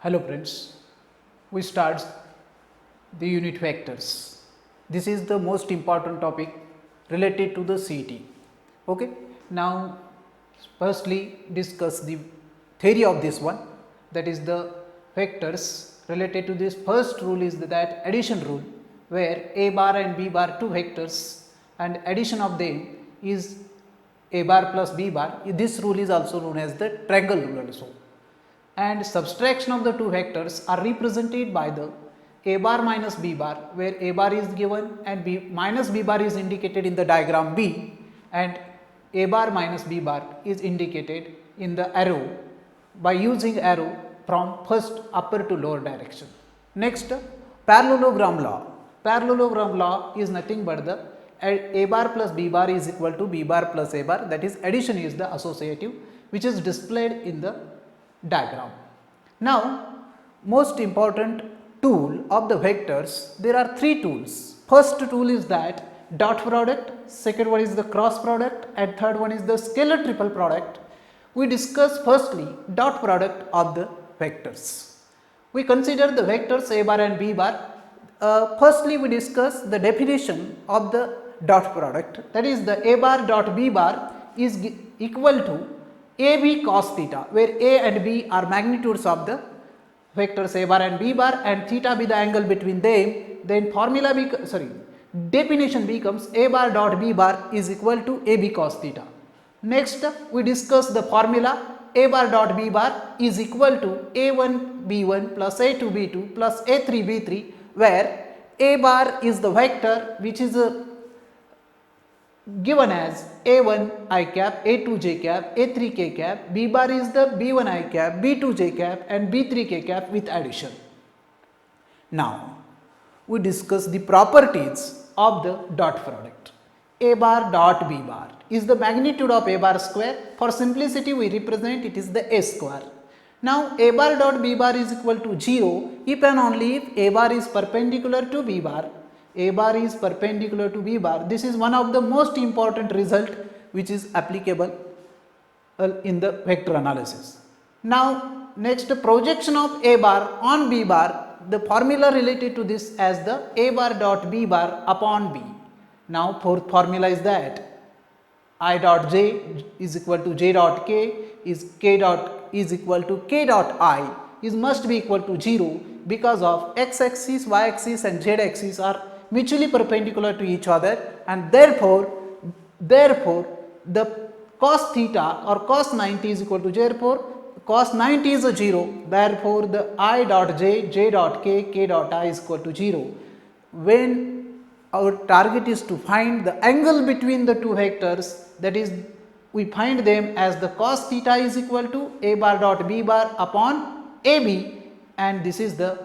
Hello friends, we start the unit vectors. This is the most important topic related to the CET. Okay. Now, firstly discuss the theory of this one, that is the vectors related to this. First rule is that addition rule, where a bar and b bar two vectors and addition of them is a bar plus b bar. This rule is also known as the triangle rule also. And subtraction of the two vectors are represented by the a bar minus b bar, where a bar is given and b minus b bar is indicated in the diagram B, and a bar minus b bar is indicated in the arrow by using arrow from first upper to lower direction. Next, parallelogram law. Parallelogram law is nothing but the a bar plus b bar is equal to b bar plus a bar, that is addition is the associative, which is displayed in the diagram. Now, most important tool of the vectors, there are three tools. First tool is that dot product, second one is the cross product, and third one is the scalar triple product. We discuss firstly dot product of the vectors. We consider the vectors a bar and b bar. Firstly, we discuss the definition of the dot product, that is the a bar dot b bar is equal to AB cos theta, where A and B are magnitudes of the vectors a bar and b bar and theta be the angle between them, then definition becomes a bar dot b bar is equal to AB cos theta. Next, we discuss the formula a bar dot b bar is equal to A1 B1 plus A2 B2 plus A3 B3, where a bar is the vector which is given as a1 I cap, a2 j cap, a3 k cap, b bar is the b1 I cap, b2 j cap and b3 k cap with addition. Now, we discuss the properties of the dot product. A bar dot b bar is the magnitude of a bar square. For simplicity, we represent it is the a square. Now, a bar dot b bar is equal to 0 if and only if a bar is perpendicular to b bar. A bar is perpendicular to b bar. This is one of the most important result which is applicable in the vector analysis. Now, next, projection of a bar on b bar, the formula related to this as the a bar dot b bar upon b. Now, fourth formula is that I dot j is equal to j dot k is k dot is equal to k dot I is must be equal to 0 because of x axis, y axis and z axis are mutually perpendicular to each other, and therefore the cos theta or cos 90 is equal to, therefore cos 90 is a 0, therefore the I dot j, j dot k, k dot I is equal to 0. When our target is to find the angle between the two vectors, that is we find them as the cos theta is equal to a bar dot b bar upon ab, and this is the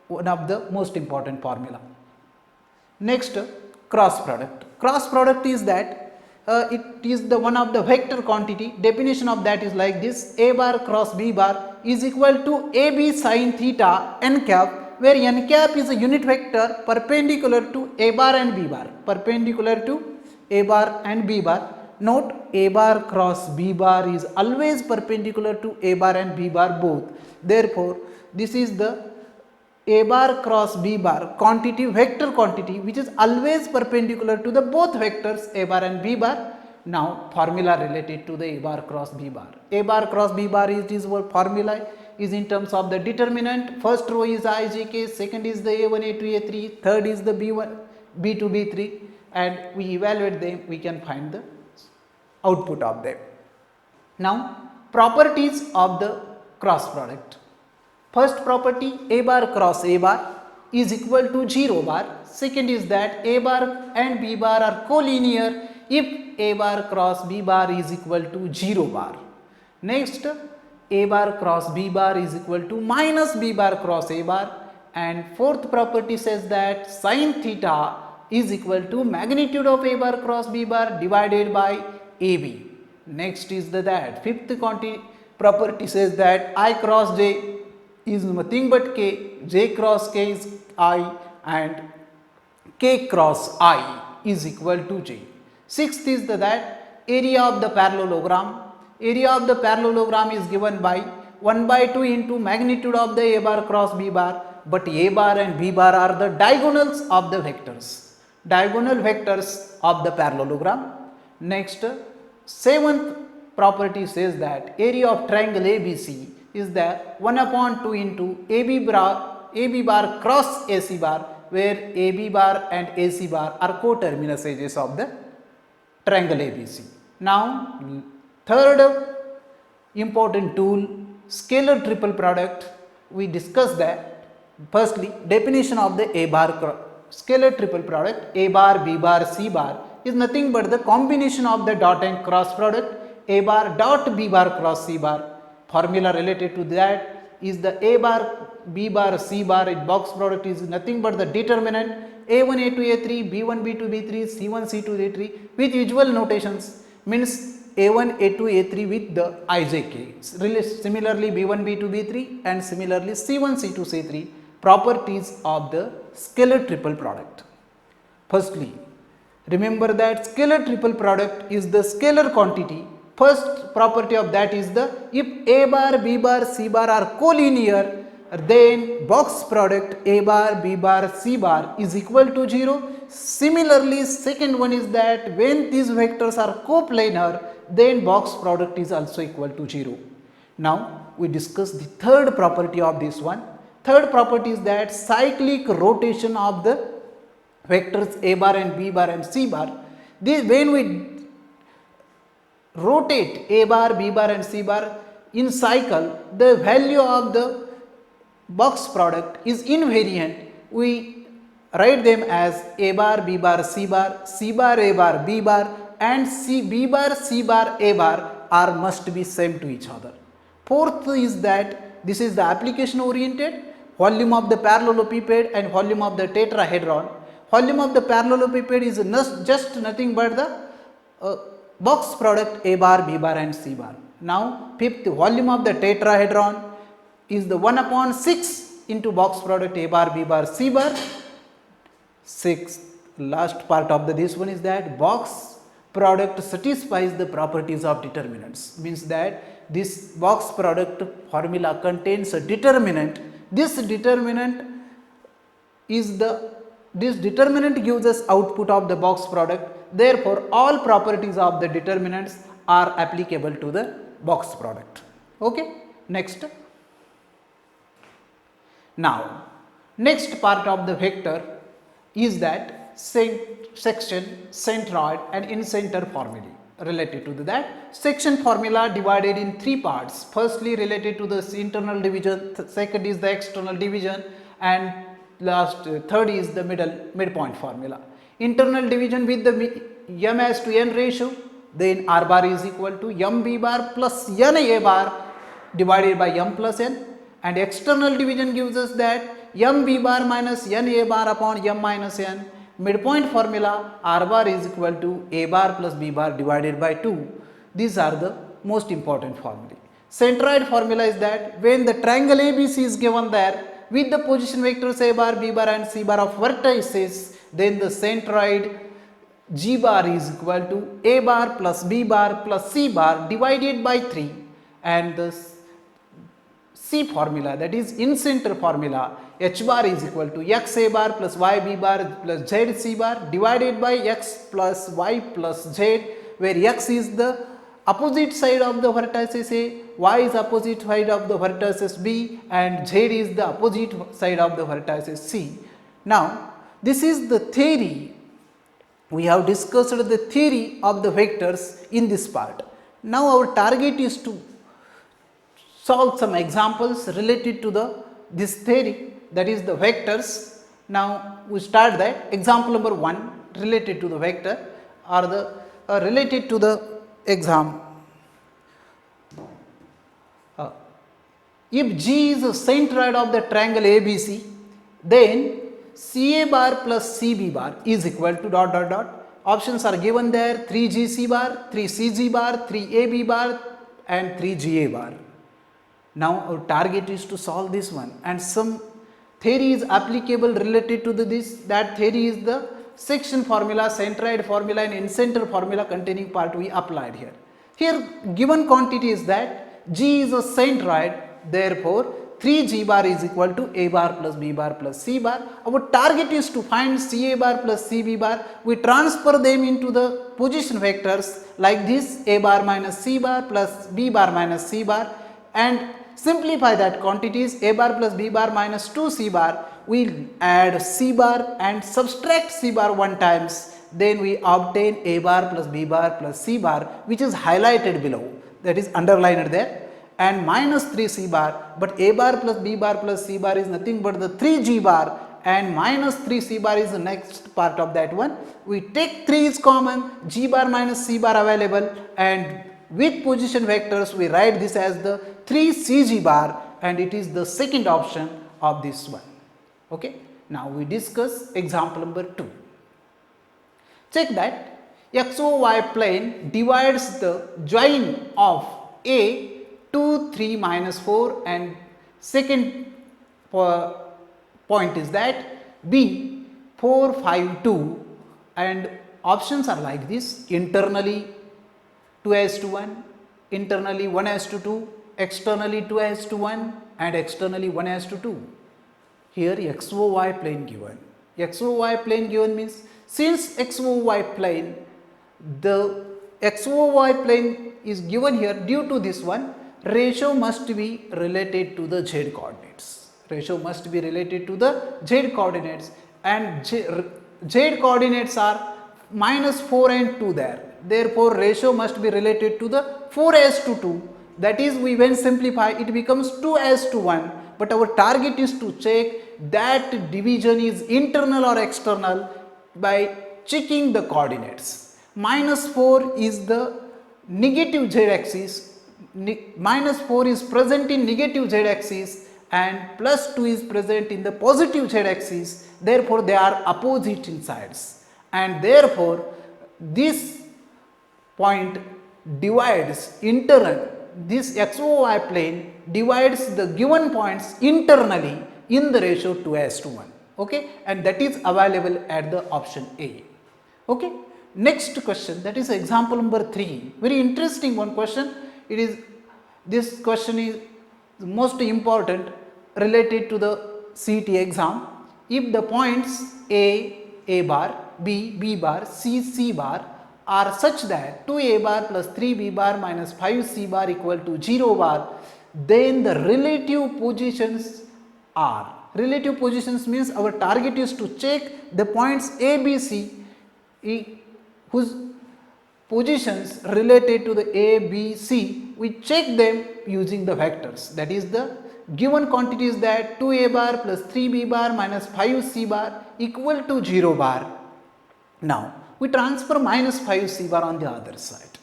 one of the most important formula. Next, cross product. Cross product is that it is the one of the vector quantity. Definition of that is like this: a bar cross b bar is equal to ab sin theta n cap, where n cap is a unit vector perpendicular to a bar and b bar. Perpendicular to a bar and b bar. Note, a bar cross b bar is always perpendicular to a bar and b bar both. Therefore, this is the a bar cross b bar quantity, vector quantity, which is always perpendicular to the both vectors a bar and b bar. Now, formula related to the a bar cross b bar. A bar cross b bar is what formula is in terms of the determinant. First row is I j k, second is the a1 a2 a3, third is the b1 b2 b3, and we evaluate them, we can find the output of them. Now, properties of the cross product. First property, a bar cross a bar is equal to 0 bar. Second is that a bar and b bar are collinear if a bar cross b bar is equal to 0 bar. Next, a bar cross b bar is equal to minus b bar cross a bar, and fourth property says that sin theta is equal to magnitude of a bar cross b bar divided by ab. Next is that fifth property says that I cross j is nothing but k, j cross k is I, and k cross I is equal to j. Sixth is that area of the parallelogram. Area of the parallelogram is given by 1 by 2 into magnitude of the A bar cross B bar, but A bar and B bar are the diagonals of the vectors, diagonal vectors of the parallelogram. Next, seventh property says that area of triangle ABC is the 1 upon 2 into AB bar cross AC bar, where AB bar and AC bar are coterminous edges of the triangle ABC. Now, third important tool, scalar triple product. We discussed that. Firstly, definition of the A bar scalar triple product. A bar, B bar, C bar is nothing but the combination of the dot and cross product A bar dot B bar cross C bar. Formula related to that is the A bar, B bar, C bar in box product is nothing but the determinant A1, A2, A3, B1, B2, B3, C1, C2, C3 with usual notations, means A1, A2, A3 with the ijk. Similarly B1, B2, B3 and similarly C1, C2, C3 properties of the scalar triple product. Firstly, remember that scalar triple product is the scalar quantity. First property of that is the if A bar, B bar, C bar are collinear, then box product A bar, B bar, C bar is equal to 0. Similarly, second one is that when these vectors are coplanar, then box product is also equal to 0. Now, we discuss the third property of this one. Third property is that cyclic rotation of the vectors A bar and B bar and C bar. When we rotate A bar, B bar and C bar in cycle, the value of the box product is invariant. We write them as A bar, B bar, C bar, C bar, A bar, B bar and B bar, C bar, A bar are must be same to each other. Fourth is that this is the application oriented, volume of the parallelepiped and volume of the tetrahedron. Volume of the parallelepiped is just nothing but the box product A bar, B bar and C bar. Now, fifth, volume of the tetrahedron is the 1 upon 6 into box product A bar, B bar, C bar. Sixth, last part of this one is that box product satisfies the properties of determinants, means that this box product formula contains a determinant. This determinant gives us output of the box product. Therefore, all properties of the determinants are applicable to the box product. Okay. Next. Now, next part of the vector is that section, centroid and in-center formulae. Related to that, section formula divided in three parts. Firstly, related to the internal division, second is the external division and third is the midpoint formula. Internal division with the m as to n ratio, then r bar is equal to m b bar plus n a bar divided by m plus n, and external division gives us that m b bar minus n a bar upon m minus n. Midpoint formula, r bar is equal to a bar plus b bar divided by 2. These are the most important formulae. Centroid formula is that when the triangle ABC is given there with the position vectors a bar, b bar and c bar of vertices, then the centroid G bar is equal to a bar plus b bar plus c bar divided by 3, and the C formula, that is in center formula, H bar is equal to x a bar plus y b bar plus z c bar divided by x plus y plus z, where x is the opposite side of the vertices A, y is opposite side of the vertices B and z is the opposite side of the vertices C. Now, this is the theory. We have discussed the theory of the vectors in this part. Now, our target is to solve some examples related to this theory, that is the vectors. Now, we start that. Example number 1 related to the vector or the related to the exam. If G is the centroid of the triangle ABC, then CA bar plus CB bar is equal to dot dot dot. Options are given there: 3GC bar, 3CG bar, 3AB bar and 3GA bar. Now, our target is to solve this one, and some theory is applicable related to this. That theory is the section formula, centroid formula and in-center formula containing part we applied here. Here given quantity is that G is a centroid, therefore 3g bar is equal to a bar plus b bar plus c bar. Our target is to find ca bar plus cb bar. We transfer them into the position vectors like this, a bar minus c bar plus b bar minus c bar, and simplify that quantities, a bar plus b bar minus 2c bar. We add c bar and subtract c bar one times, then we obtain a bar plus b bar plus c bar, which is highlighted below, that is underlined there, and minus 3c bar, but a bar plus b bar plus c bar is nothing but the 3g bar, and minus 3c bar is the next part of that one. We take 3 is common, g bar minus c bar available, and with position vectors we write this as the 3cg bar, and it is the second option of this one. Okay. Now we discuss example number 2. Check that XOY plane divides the join of A 2, 3, minus 4, and second point is that B 4, 5, 2, and options are like this: internally 2:1, internally 1:2, externally 2:1, and externally 1:2. Here XOY plane given. XOY plane given means, since XOY plane, the XOY plane is given here, due to this one, ratio must be related to the z coordinates. Ratio must be related to the z coordinates, and z coordinates are minus 4 and 2 there. Therefore, ratio must be related to the 4:2. That is, we when simplify it becomes 2:1. But our target is to check that division is internal or external by checking the coordinates. Minus 4 is the negative z axis. Minus 4 is present in negative z axis, and plus 2 is present in the positive z axis. Therefore, they are opposite in sides, and therefore this point divides internal. This XOY plane divides the given points internally in the ratio 2:1. Okay, and that is available at the option A. Okay. Next question, that is example number 3. Very interesting one question. It is, this question is most important related to the CET exam. If the points A bar, B bar, C bar are such that 2a bar plus 3b bar minus 5c bar equal to 0 bar, then the relative positions are. Relative positions means our target is to check the points A, B, C whose positions related to the A, B, C. We check them using the vectors. That is, the given quantity is that 2a bar plus 3b bar minus 5c bar equal to 0 bar. Now, we transfer minus 5c bar on the other side.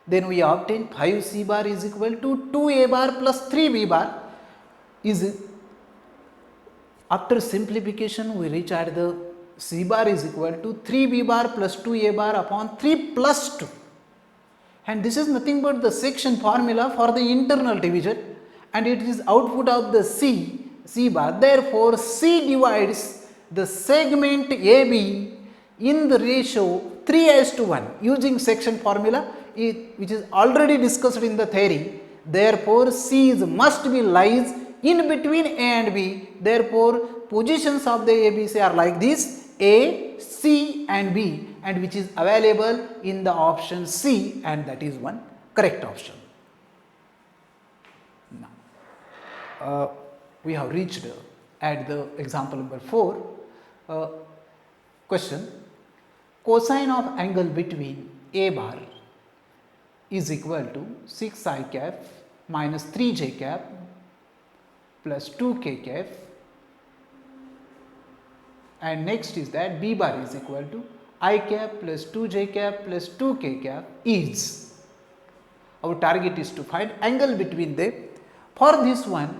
Then we obtain 5c bar is equal to 2a bar plus 3b bar. After simplification, we reach at the c bar is equal to 3b bar plus 2a bar upon 3 plus 2. And this is nothing but the section formula for the internal division, and it is output of the c bar. Therefore, C divides the segment AB in the ratio 3:1 using section formula, which is already discussed in the theory. Therefore, C must be lies in between A and B. Therefore, positions of the ABC are like this: A, C and B, and which is available in the option C, and that is one correct option. Now, we have reached at the example number 4. Question: cosine of angle between A bar is equal to 6i cap minus 3j cap plus 2k cap, and next is that B bar is equal to I cap plus 2j cap plus 2k cap is. Our target is to find angle between them. For this one,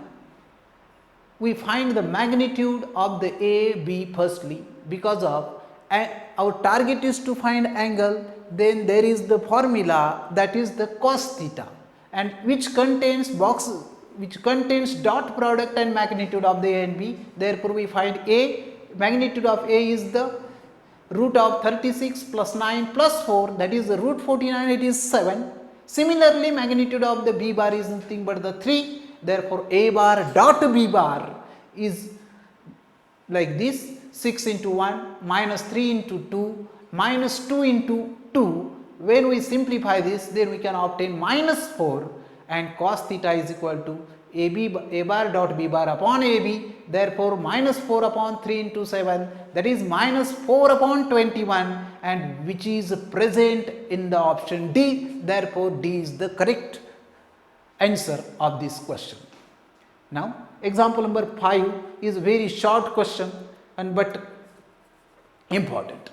we find the magnitude of the AB firstly, because of our target is to find angle. Then there is the formula, that is the cos theta, and which contains dot product and magnitude of the A and B. Therefore, we find A, magnitude of A is the root of 36 plus 9 plus 4, that is the root 49, it is 7. Similarly, magnitude of the B bar is nothing but the 3, Therefore, A bar dot B bar is like this: 6 into 1 minus 3 into 2 minus 2 into 2. When we simplify this, then we can obtain minus 4, and cos theta is equal to A bar dot B bar upon AB. Therefore, minus 4 upon 3 into 7, that is minus 4 upon 21, and which is present in the option D. Therefore, D is the correct answer of this question. Now, example number 5 is a very short question and but important.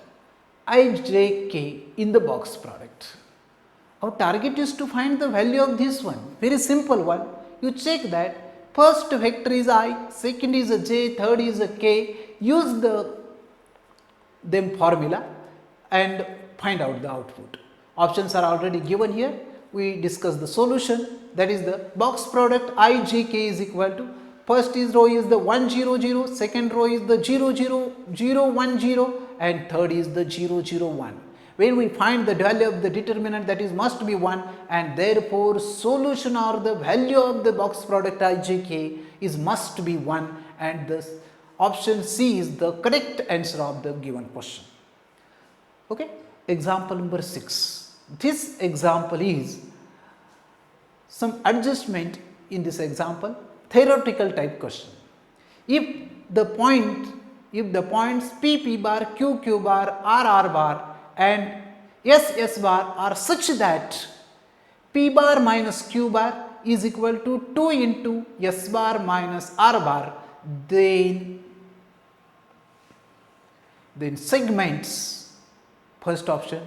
I, J, K in the box product. Our target is to find the value of this one. Very simple one. You check that first vector is I, second is a J, third is a K. Use them formula and find out the output. Options are already given here. We discuss the solution, that is the box product I, J, K is equal to, first is row is the 1 0 0, second row is the 0 0 0 1 0, and third is the 0 0 1. When we find the value of the determinant, that is must be 1, and therefore solution or the value of the box product I, J, K is must be 1, and the option C is the correct answer of the given question. Okay. Example number 6. This example is some adjustment in this example, theoretical type question. If the points P, P bar, Q, Q bar, R, R bar and S, S bar are such that P bar minus Q bar is equal to 2 into S bar minus R bar, then segments, first option,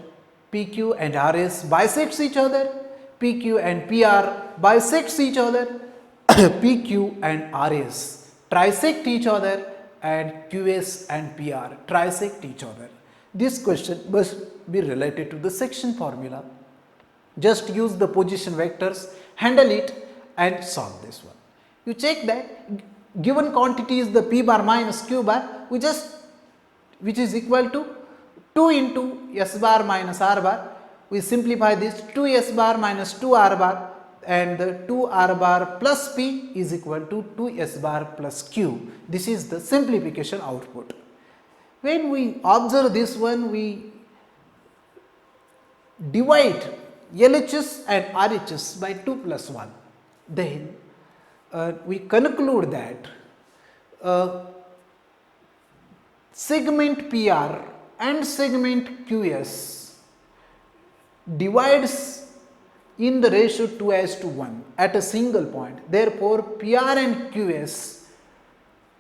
PQ and RS bisects each other, PQ and PR bisects each other, PQ and RS trisect each other, and QS and PR trisect each other. This question must be related to the section formula. Just use the position vectors, handle it and solve this one. You check that given quantity is the P bar minus Q bar, which is equal to 2 into S bar minus R bar. We simplify this: 2 S bar minus 2 R bar, and the 2 R bar plus P is equal to 2 S bar plus Q. This is the simplification output. When we observe this one, we divide LHS and RHS by 2 plus 1. Then we conclude that segment PR and segment QS divides in the ratio 2:1 at a single point. Therefore, PR and QS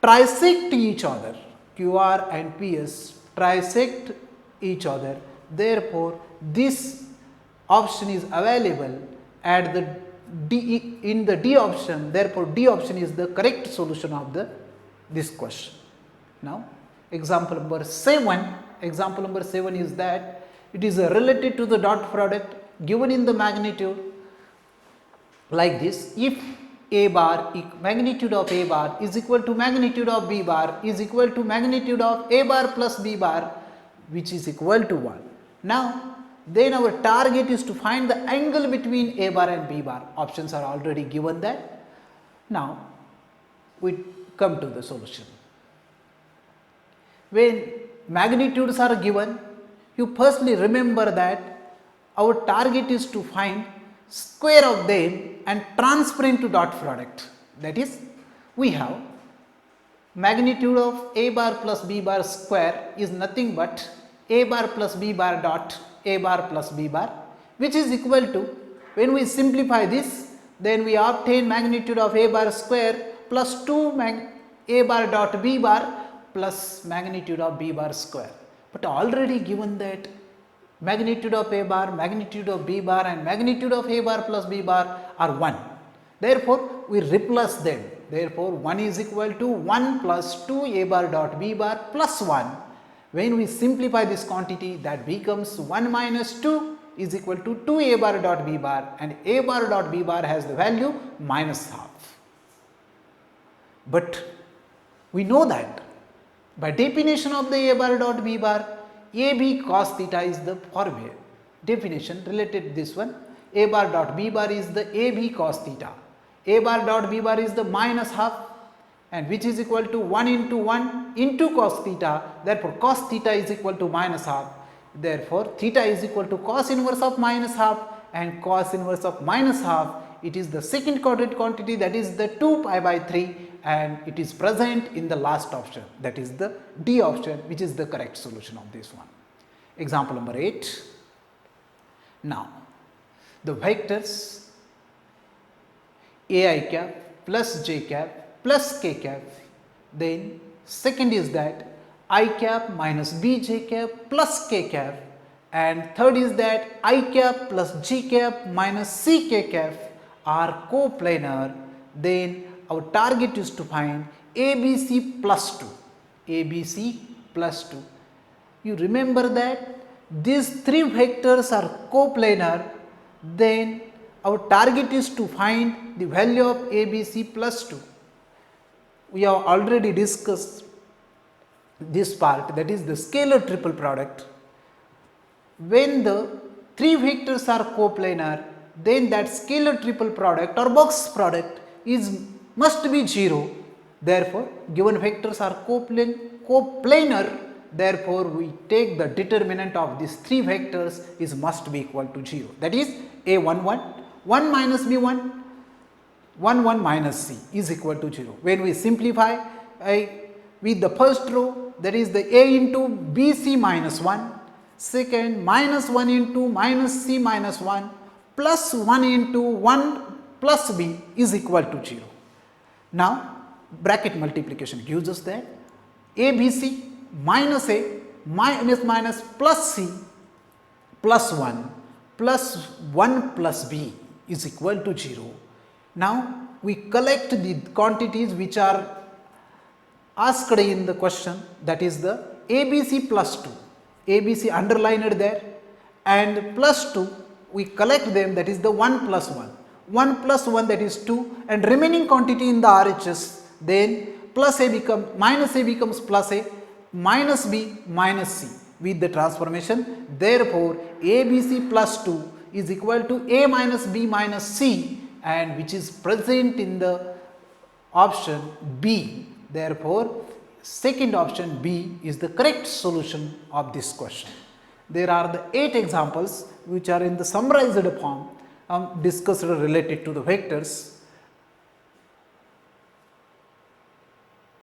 trisect each other. QR and PS trisect each other. Therefore, this option is available at the D, in the D option. Therefore, D option is the correct solution of this question. Now, example number 7. Example number 7 is that it is related to the dot product given in the magnitude like this. If A bar, magnitude of A bar is equal to magnitude of B bar is equal to magnitude of A bar plus B bar, which is equal to 1. Now, then our target is to find the angle between A bar and B bar. Options are already given that. Now, we come to the solution. When magnitudes are given, you firstly remember that our target is to find square of them and transfer into dot product. That is, we have magnitude of A bar plus B bar square is nothing but A bar plus B bar dot A bar plus B bar, which is equal to, when we simplify this, then we obtain magnitude of A bar square plus 2 A bar dot B bar plus magnitude of B bar square. But already given that magnitude of A bar, magnitude of B bar and magnitude of A bar plus B bar are 1. Therefore, we replace them. Therefore, 1 is equal to 1 plus 2 A bar dot B bar plus 1. When we simplify this quantity, that becomes 1 minus 2 is equal to 2 A bar dot B bar, and A bar dot B bar has the value minus half. But we know that by definition of the A bar dot B bar, AB cos theta is the formula definition related to this one. A bar dot B bar is the AB cos theta. A bar dot B bar is the minus half, and which is equal to 1 into cos theta. Therefore, cos theta is equal to minus half. Therefore, theta is equal to cos inverse of minus half, and cos inverse of minus half, it is the second quadratic quantity, that is the 2 pi by 3, and it is present in the last option, that is the D option, which is the correct solution of this one. Example number 8. Now, the vectors ai cap plus j cap plus k cap, then second is that I cap minus bj cap plus k cap, and third is that I cap plus g cap minus ck cap are coplanar. Then our target is to find ABC plus 2, ABC plus 2. You remember that these three vectors are coplanar, then our target is to find the value of ABC plus 2. We have already discussed this part, that is the scalar triple product. When the three vectors are coplanar, then that scalar triple product or box product must be 0. Therefore, given vectors are coplanar, therefore we take the determinant of these three vectors must be equal to 0. That is A11, 1 minus B1, 1 1 minus C is equal to 0. When we simplify with the first row, that is the A into BC minus 1, second minus 1 into minus C minus 1 plus 1 into 1 plus B is equal to 0. Now, bracket multiplication gives us that ABC minus A minus plus C plus 1 plus B is equal to 0. Now, we collect the quantities which are asked in the question, that is the ABC plus 2, ABC underlined there, and plus 2 we collect them, that is the 1 plus 1, 1 plus 1 that is 2, and remaining quantity in the RHS, then plus A becomes plus A, minus B minus C with the transformation. Therefore, ABC plus 2 is equal to A minus B minus C, and which is present in the option B. Therefore, second option B is the correct solution of this question. There are the 8 examples which are in the summarized form discussed related to the vectors.